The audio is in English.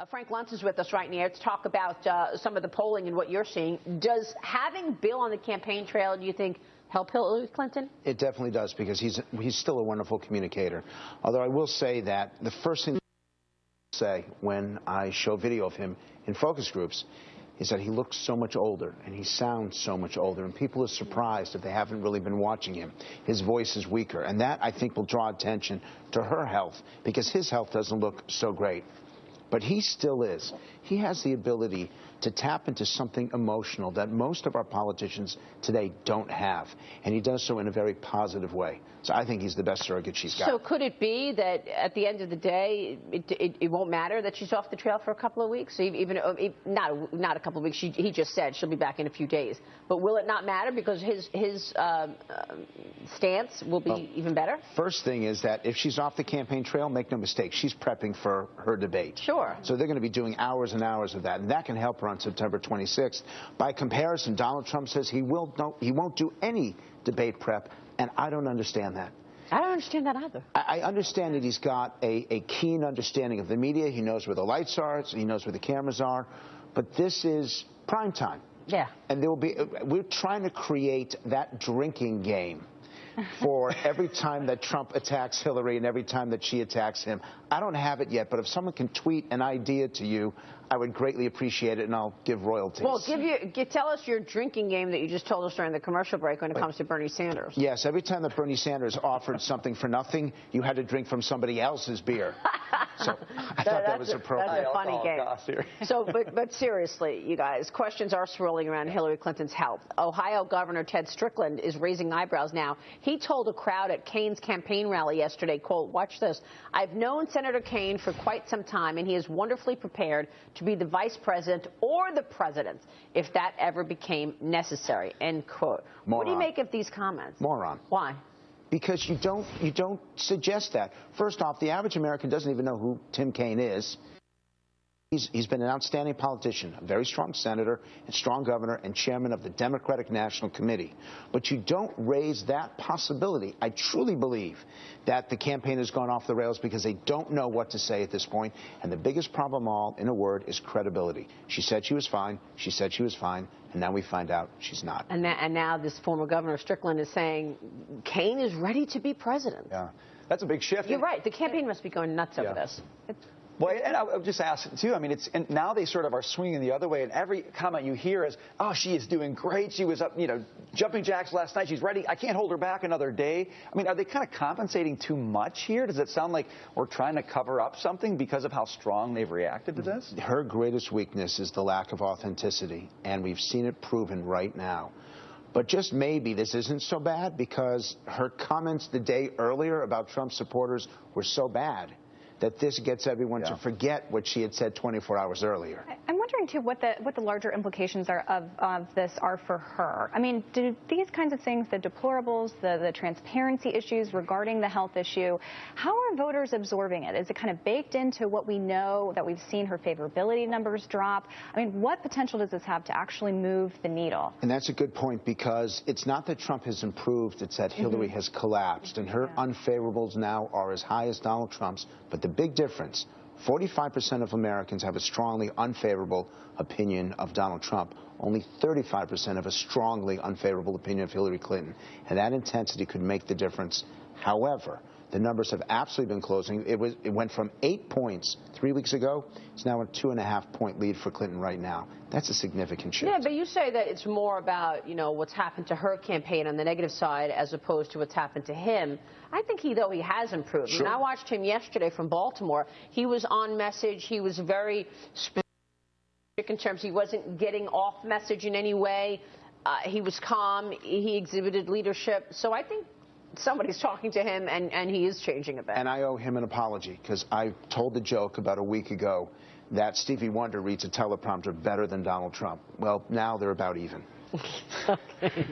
Frank Luntz is with us right now to talk about some of the polling and what you're seeing. Does having Bill on the campaign trail, do you think, help Hillary Clinton? It definitely does, because he's still a wonderful communicator. Although I will say that the first thing I say when I show video of him in focus groups is that he looks so much older and he sounds so much older, and people are surprised if they haven't really been watching him. His voice is weaker, and that, I think, will draw attention to her health, because his health doesn't look so great. But he still is. He has the ability to tap into something emotional that most of our politicians today don't have. And he does so in a very positive way. So I think he's the best surrogate she's got. So could it be that at the end of the day, it won't matter that she's off the trail for a couple of weeks? Even not a couple of weeks. He just said she'll be back in a few days. But will it not matter because his stance will be even better? First thing is that if she's off the campaign trail, make no mistake, she's prepping for her debate. Sure. So they're going to be doing hours and hours of that, and that can help her on September 26th. By comparison, Donald Trump says he won't do any debate prep, and I don't understand that. I don't understand that either. I understand that he's got a keen understanding of the media. He knows where the lights are. He knows where the cameras are. But this is prime time. Yeah. And we're trying to create that drinking game for every time that Trump attacks Hillary and every time that she attacks him. I don't have it yet, but if someone can tweet an idea to you, I would greatly appreciate it, and I'll give royalties. Well, tell us your drinking game that you just told us during the commercial break when it comes to Bernie Sanders. Yes, every time that Bernie Sanders offered something for nothing, you had to drink from somebody else's beer. So I thought that was appropriate. That's a funny game. So, but seriously, you guys, questions are swirling around Hillary Clinton's health. Ohio Governor Ted Strickland is raising eyebrows now. He told a crowd at Kane's campaign rally yesterday, quote, watch this, I've known Senator Kane for quite some time, and he is wonderfully prepared to be the vice president or the president if that ever became necessary, end quote. Moron. What do you make of these comments? Moron. Why? Because you don't suggest that. First off, the average American doesn't even know who Tim Kaine is. He's been an outstanding politician, a very strong senator, and strong governor, and chairman of the Democratic National Committee. But you don't raise that possibility. I truly believe that the campaign has gone off the rails because they don't know what to say at this point. And the biggest problem all, in a word, is credibility. She said she was fine. She said she was fine. And now we find out she's not. And now this former governor Strickland is saying Kaine is ready to be president. Yeah, that's a big shift. You're right. The campaign must be going nuts over this. Well, and I would just ask, too, I mean, and now they sort of are swinging the other way, and every comment you hear is, oh, she is doing great. She was up, jumping jacks last night. She's ready. I can't hold her back another day. I mean, are they kind of compensating too much here? Does it sound like we're trying to cover up something because of how strong they've reacted to this? Her greatest weakness is the lack of authenticity, and we've seen it proven right now. But just maybe this isn't so bad because her comments the day earlier about Trump supporters were so bad that this gets everyone to forget what she had said 24 hours earlier. I'm wondering, too, what the larger implications are of this are for her. I mean, do these kinds of things, the deplorables, the transparency issues regarding the health issue, how are voters absorbing it? Is it kind of baked into what we know, that we've seen her favorability numbers drop? I mean, what potential does this have to actually move the needle? And that's a good point, because it's not that Trump has improved, it's that Hillary has collapsed, and her unfavorables now are as high as Donald Trump's. But the big difference, 45% of Americans have a strongly unfavorable opinion of Donald Trump. Only 35% have a strongly unfavorable opinion of Hillary Clinton. And that intensity could make the difference. However, the numbers have absolutely been closing. It went from 8 points 3 weeks ago. It's now a 2.5-point lead for Clinton right now. That's a significant shift. Yeah, but you say that it's more about, what's happened to her campaign on the negative side as opposed to what's happened to him. I think he has improved. Sure. I watched him yesterday from Baltimore. He was on message. He was very specific in terms he wasn't getting off message in any way. He was calm. He exhibited leadership. So I think somebody's talking to him, and he is changing a bit. And I owe him an apology, because I told the joke about a week ago that Stevie Wonder reads a teleprompter better than Donald Trump. Well, now they're about even. Okay.